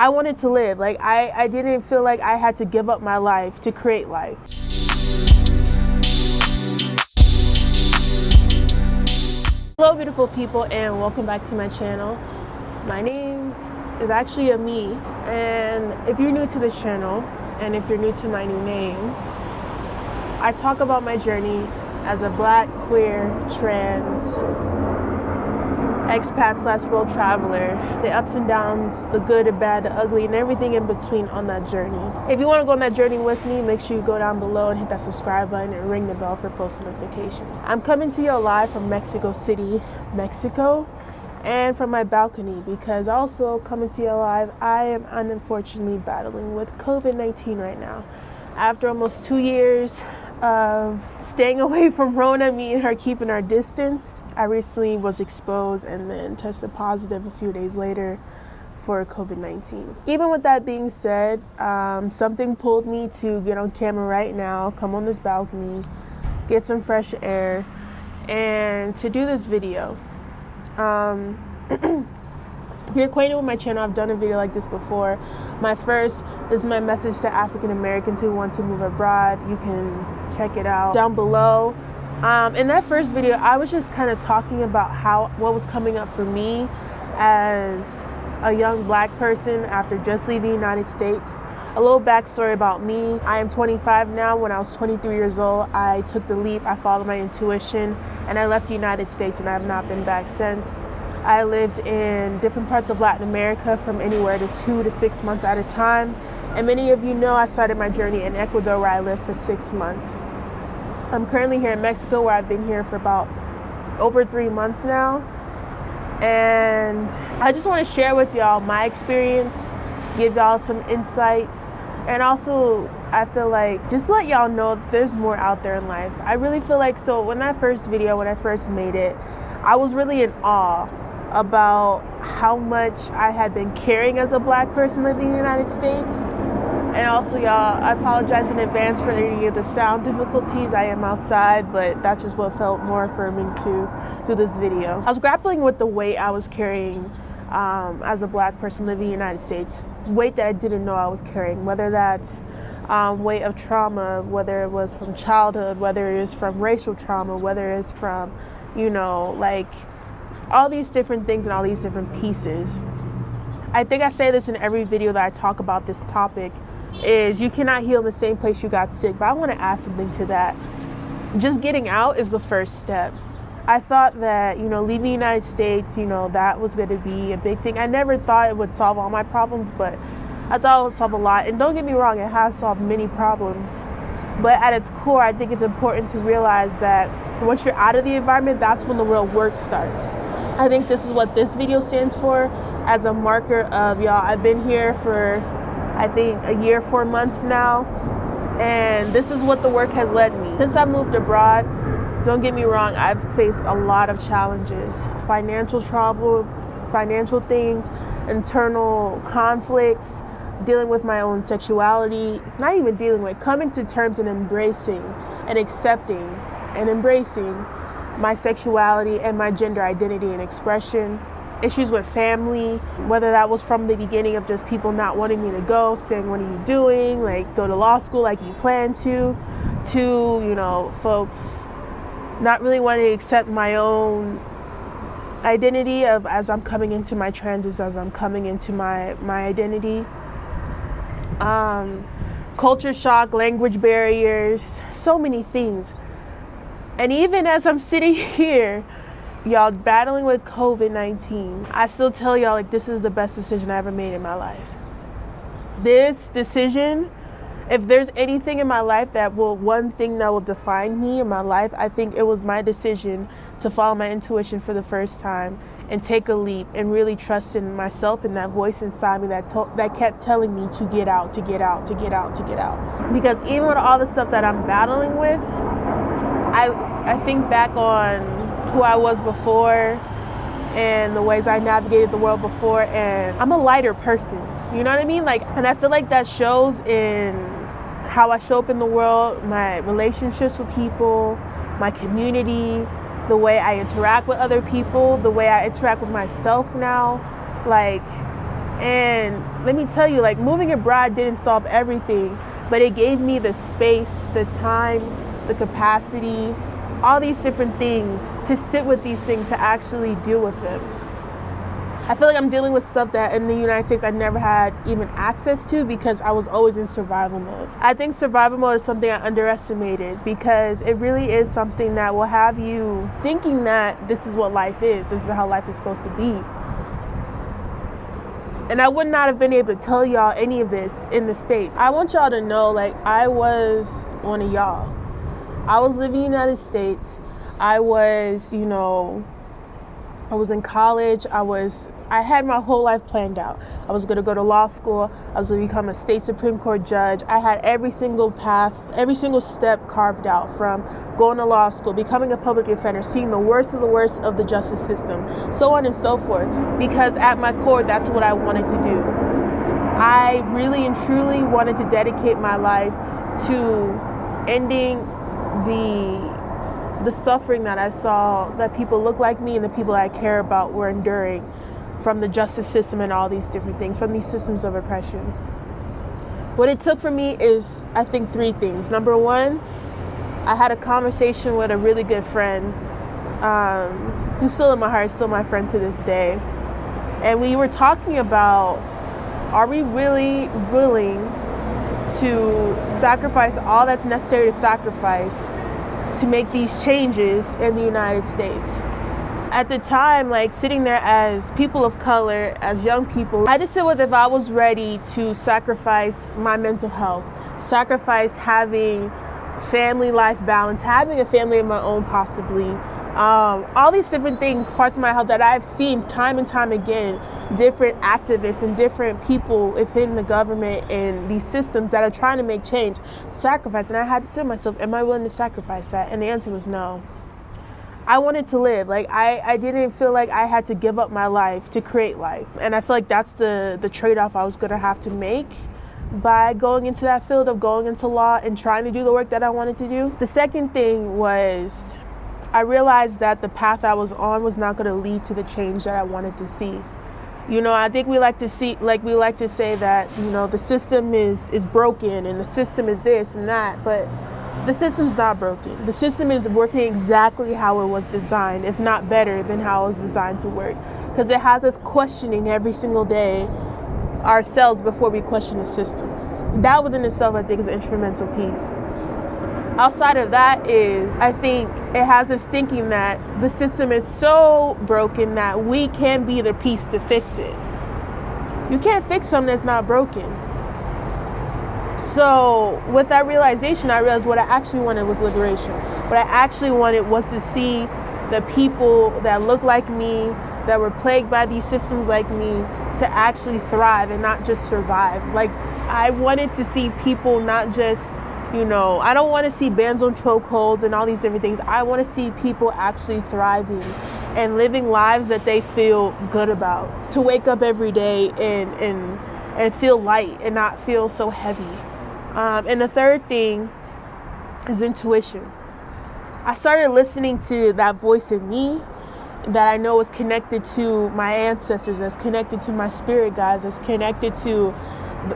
I wanted to live. Like, I didn't feel like I had to give up my life to create life. Hello, beautiful people, and welcome back to my channel. My name is actually Ami, and if you're new to this channel, and if you're new to my new name, I talk about my journey as a Black, queer, trans, expat / world traveler, the ups and downs, the good and bad, the ugly, and everything in between on that journey. If you want to go on that journey with me, make sure you go down below and hit that subscribe button and ring the bell for post notifications. I'm coming to you live from Mexico City, Mexico, and from my balcony, because also coming to you live, I am unfortunately battling with COVID-19 right now. After almost 2 years of staying away from Rona, me and her keeping our distance, I recently was exposed and then tested positive a few days later for COVID-19. Even with that being said, something pulled me to get on camera right now, come on this balcony, get some fresh air, and to do this video. If you're acquainted with my channel, I've done a video like this before. This is my message to African Americans who want to move abroad. You can check it out down below. In that first video, I was just kind of talking about what was coming up for me as a young Black person after just leaving the United States. A little backstory about me. I am 25 now. When I was 23 years old, I took the leap, I followed my intuition, and I left the United States, and I have not been back since. I lived in different parts of Latin America from anywhere to 2 to 6 months at a time. And many of you know I started my journey in Ecuador, where I lived for 6 months. I'm currently here in Mexico, where I've been here for about over 3 months now. And I just want to share with y'all my experience, give y'all some insights, and also I feel like just let y'all know there's more out there in life. I really feel like, so when I first made it, I was really in awe about how much I had been carrying as a Black person living in the United States. And also, y'all, I apologize in advance for any of the sound difficulties. I am outside, but that's just what felt more affirming to do this video. I was grappling with the weight I was carrying as a Black person living in the United States, weight that I didn't know I was carrying, whether that's weight of trauma, whether it was from childhood, whether it is from racial trauma, whether it's from, like all these different things and all these different pieces. I think I say this in every video that I talk about this topic, is you cannot heal in the same place you got sick. But I want to add something to that. Just getting out is the first step. I thought that, leaving the United States, that was going to be a big thing. I never thought it would solve all my problems, but I thought it would solve a lot. And don't get me wrong, it has solved many problems. But at its core, I think it's important to realize that once you're out of the environment, that's when the real work starts. I think this is what this video stands for, as a marker of, y'all, I've been here for, I think, a year, 4 months now, and this is what the work has led me. Since I moved abroad, don't get me wrong, I've faced a lot of challenges, financial trouble, financial things, internal conflicts, dealing with my own sexuality, not even dealing with, coming to terms and embracing and accepting and embracing my sexuality and my gender identity and expression. Issues with family, whether that was from the beginning of just people not wanting me to go, saying, what are you doing? Like, go to law school like you plan to, folks not really wanting to accept my own identity of as I'm coming into my transes, as I'm coming into my identity. Culture shock, language barriers, so many things. And even as I'm sitting here, y'all, battling with COVID-19, I still tell y'all, like, this is the best decision I ever made in my life. This decision, if there's anything in my life one thing that will define me in my life, I think it was my decision to follow my intuition for the first time and take a leap and really trust in myself and that voice inside me that kept telling me to get out, to get out, to get out, to get out. Because even with all the stuff that I'm battling with, I think back on who I was before and the ways I navigated the world before, and I'm a lighter person, you know what I mean? And I feel like that shows in how I show up in the world, my relationships with people, my community, the way I interact with other people, the way I interact with myself now. And let me tell you, like, moving abroad didn't solve everything, but it gave me the space, the time, the capacity, all these different things to sit with these things, to actually deal with them. I feel like I'm dealing with stuff that in the United States I never had even access to because I was always in survival mode. I think survival mode is something I underestimated because it really is something that will have you thinking that this is what life is, this is how life is supposed to be. And I would not have been able to tell y'all any of this in the States. I want y'all to know, like, I was one of y'all. I was living in the United States. I was, I was in college. I had my whole life planned out. I was gonna go to law school. I was gonna become a state Supreme Court judge. I had every single path, every single step carved out, from going to law school, becoming a public defender, seeing the worst of the justice system, so on and so forth, because at my core, that's what I wanted to do. I really and truly wanted to dedicate my life to ending the suffering that I saw that people look like me and the people I care about were enduring from the justice system and all these different things, from these systems of oppression. What it took for me is, I think, 3 things. Number 1, I had a conversation with a really good friend, who's still in my heart, still my friend to this day. And we were talking about, are we really willing to sacrifice all that's necessary to sacrifice to make these changes in the United States? At the time, like, sitting there as people of color, as young people, I just said, with if I was ready to sacrifice my mental health, sacrifice having family life balance, having a family of my own possibly, all these different things, parts of my health that I've seen time and time again, different activists and different people within the government and these systems that are trying to make change, sacrifice. And I had to say to myself, am I willing to sacrifice that? And the answer was no. I wanted to live. Like, I didn't feel like I had to give up my life to create life. And I feel like that's the trade-off I was going to have to make by going into that field of going into law and trying to do the work that I wanted to do. The second thing was, I realized that the path I was on was not going to lead to the change that I wanted to see. I think we like to say that, the system is broken and the system is this and that, but the system's not broken. The system is working exactly how it was designed, if not better than how it was designed to work. Because it has us questioning every single day ourselves before we question the system. That within itself, I think, is an instrumental piece. Outside of that is, I think it has us thinking that the system is so broken that we can be the piece to fix it. You can't fix something that's not broken. So with that realization, I realized what I actually wanted was liberation. What I actually wanted was to see the people that look like me, that were plagued by these systems like me, to actually thrive and not just survive. Like, I wanted to see people not just, I don't want to see bans on chokeholds and all these different things. I want to see people actually thriving and living lives that they feel good about. To wake up every day and feel light and not feel so heavy. And the third thing is intuition. I started listening to that voice in me that I know is connected to my ancestors, that's connected to my spirit guides, that's connected to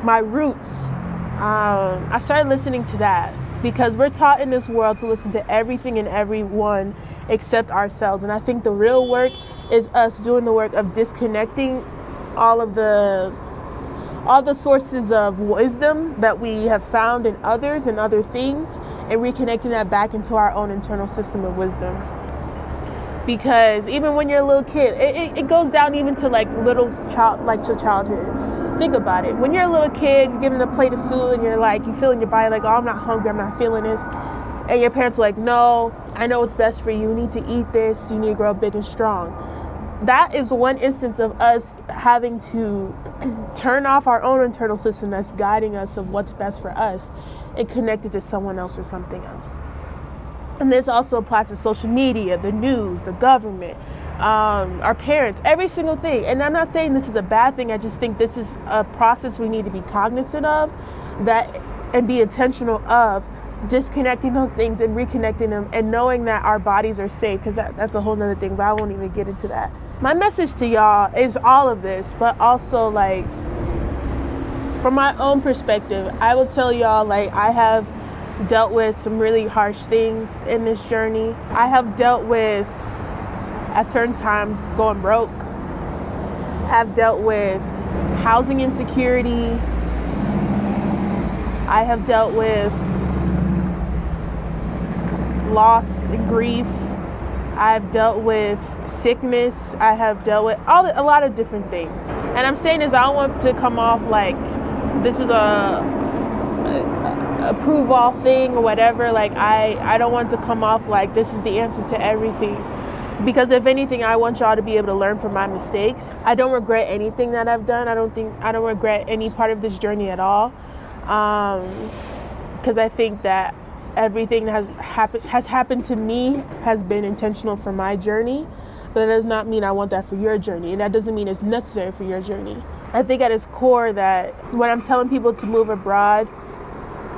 my roots. I started listening to that because we're taught in this world to listen to everything and everyone except ourselves. And I think the real work is us doing the work of disconnecting all the sources of wisdom that we have found in others and other things, and reconnecting that back into our own internal system of wisdom. Because even when you're a little kid, it goes down even to like to childhood. Think about it. When you're a little kid, you're given a plate of food and you feel in your body like, oh, I'm not hungry, I'm not feeling this. And your parents are like, no, I know what's best for you. You need to eat this. You need to grow up big and strong. That is one instance of us having to turn off our own internal system that's guiding us of what's best for us and connect it to someone else or something else. And this also applies to social media, the news, the government, our parents, every single thing. And I'm not saying this is a bad thing. I just think this is a process we need to be cognizant of and be intentional of, disconnecting those things and reconnecting them and knowing that our bodies are safe, because that's a whole nother thing, but I won't even get into that. My message to y'all is all of this, but also like from my own perspective, I will tell y'all, like, I have dealt with some really harsh things in this journey. I have dealt with, at certain times, going broke. I've dealt with housing insecurity. I have dealt with loss and grief. I've dealt with sickness. I have dealt with a lot of different things. And I'm saying this, I don't want to come off like this is a prove all thing or whatever. Like I don't want to come off like this is the answer to everything. Because if anything, I want y'all to be able to learn from my mistakes. I don't regret anything that I've done. I don't regret any part of this journey at all. Because I think that everything that has happened to me has been intentional for my journey, but that does not mean I want that for your journey, and that doesn't mean it's necessary for your journey. I think at its core that when I'm telling people to move abroad,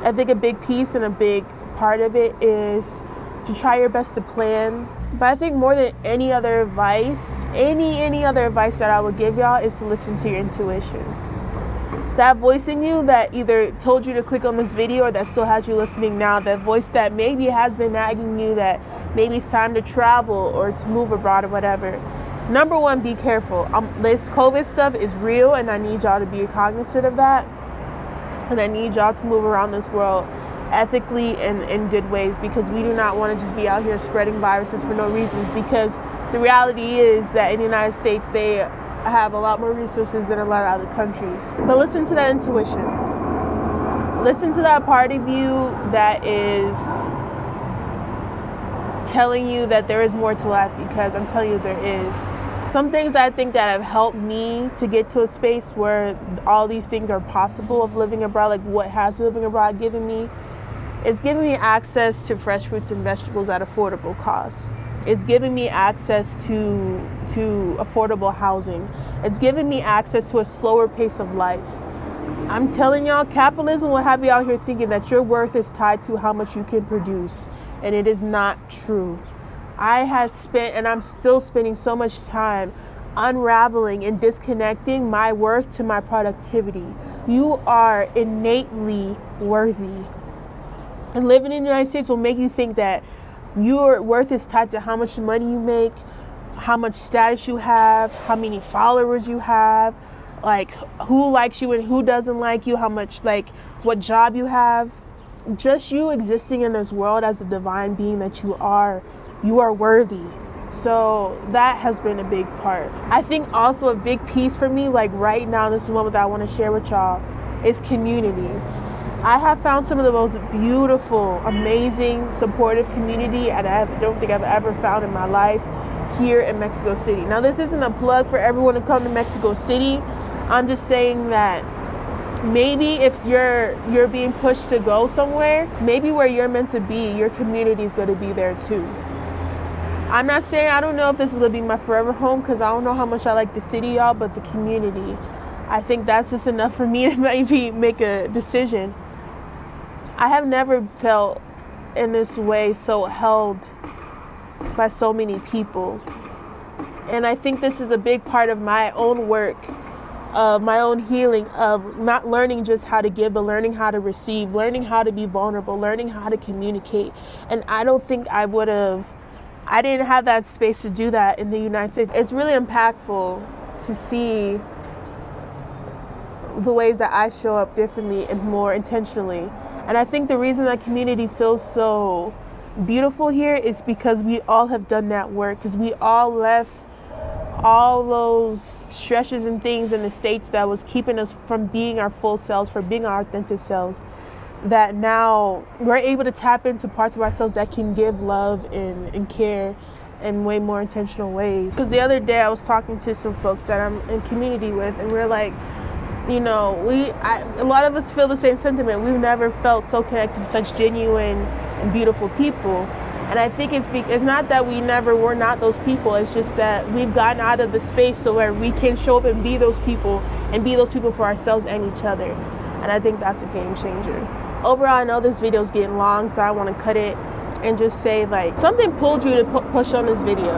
I think a big piece and a big part of it is to try your best to plan. But I think more than any other advice, any other advice that I would give y'all is to listen to your intuition. That voice in you that either told you to click on this video or that still has you listening now, that voice that maybe has been nagging you that maybe it's time to travel or to move abroad or whatever. Number one, be careful. This COVID stuff is real, and I need y'all to be cognizant of that. And I need y'all to move around this world ethically and in good ways, because we do not want to just be out here spreading viruses for no reasons, because the reality is that in the United States, they have a lot more resources than a lot of other countries. But listen to that intuition. Listen to that part of you that is telling you that there is more to life, because I'm telling you there is. Some things that I think that have helped me to get to a space where all these things are possible of living abroad, like what has living abroad given me, is giving me access to fresh fruits and vegetables at affordable costs. It's giving me access to affordable housing. It's giving me access to a slower pace of life. I'm telling y'all, capitalism will have you out here thinking that your worth is tied to how much you can produce, and it is not true. I have spent, and I'm still spending so much time unraveling and disconnecting my worth to my productivity. You are innately worthy. And living in the United States will make you think that your worth is tied to how much money you make, how much status you have, how many followers you have, like who likes you and who doesn't like you, how much, like what job you have. Just you existing in this world as a divine being that you are worthy. So that has been a big part. I think also a big piece for me, like right now, this is one that I want to share with y'all, is community. I have found some of the most beautiful, amazing, supportive community and I don't think I've ever found in my life here in Mexico City. Now, this isn't a plug for everyone to come to Mexico City. I'm just saying that maybe if you're being pushed to go somewhere, maybe where you're meant to be, your community is going to be there too. I'm not saying, I don't know if this is going to be my forever home, because I don't know how much I like the city, y'all, but the community, I think that's just enough for me to maybe make a decision. I have never felt in this way so held by so many people. And I think this is a big part of my own work, of my own healing, of not learning just how to give, but learning how to receive, learning how to be vulnerable, learning how to communicate. And I don't think I didn't have that space to do that in the United States. It's really impactful to see the ways that I show up differently and more intentionally. And I think the reason that community feels so beautiful here is because we all have done that work, because we all left all those stresses and things in the States that was keeping us from being our full selves, from being our authentic selves, that now we're able to tap into parts of ourselves that can give love and care in way more intentional ways. Because the other day I was talking to some folks that I'm in community with, and we're like, you know, a lot of us feel the same sentiment. We've never felt so connected to such genuine and beautiful people. And I think it's not that we never were not those people. It's just that we've gotten out of the space so where we can show up and be those people for ourselves and each other. And I think that's a game changer. Overall, I know this video is getting long, so I want to cut it and just say, like, something pulled you to push on this video.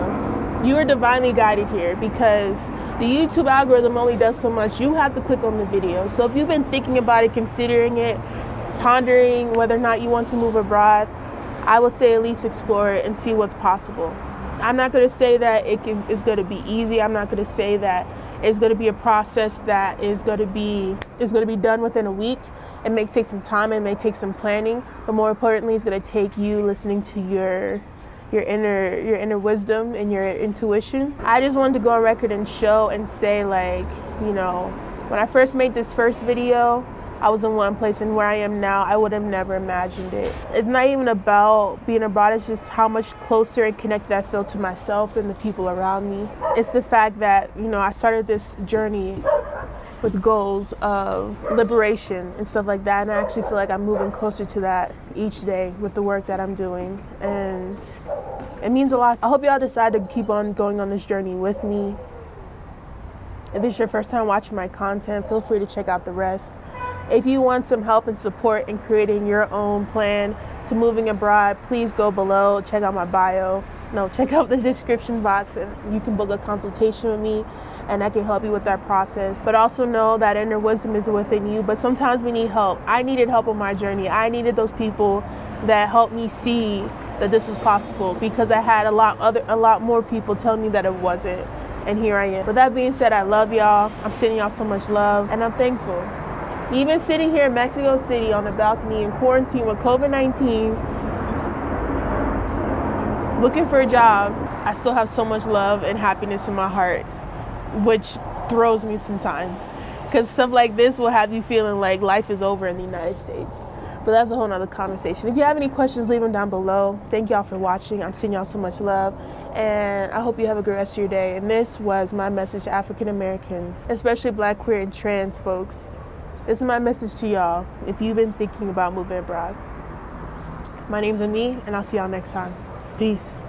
You are divinely guided here, because The YouTube algorithm only does so much. You have to click on the video. So if you've been thinking about it, considering it, pondering whether or not you want to move abroad, I would say at least explore it and see what's possible. I'm not going to say that it's going to be easy. I'm not going to say that it's going to be a process that is going to be done within a week. It may take some time, it may take some planning, but more importantly, it's going to take you listening to your inner wisdom and your intuition. I just wanted to go on record and show and say, like, you know, when I first made this first video, I was in one place, and where I am now, I would have never imagined it. It's not even about being abroad, it's just how much closer and connected I feel to myself and the people around me. It's the fact that, you know, I started this journey with goals of liberation and stuff like that, and I actually feel like I'm moving closer to that each day with the work that I'm doing, and it means a lot. I hope y'all decide to keep on going on this journey with me. If this is your first time watching my content, feel free to check out the rest. If you want some help and support in creating your own plan to moving abroad, please go below, check out my bio. No, check out the description box, and you can book a consultation with me, and I can help you with that process. But also know that inner wisdom is within you, but sometimes we need help. I needed help on my journey. I needed those people that helped me see that this was possible, because I had a lot more people telling me that it wasn't, and here I am. With that being said, I love y'all. I'm sending y'all so much love, and I'm thankful. Even sitting here in Mexico City on the balcony in quarantine with COVID-19, looking for a job, I still have so much love and happiness in my heart, which throws me sometimes, because stuff like this will have you feeling like life is over in the United States. But that's a whole nother conversation. If you have any questions, leave them down below. Thank y'all for watching. I'm sending y'all so much love, and I hope you have a great rest of your day. And this was my message to African Americans, especially Black, queer, and trans folks. This is my message to y'all if you've been thinking about moving abroad. My name's Ami, and I'll see y'all next time. Peace.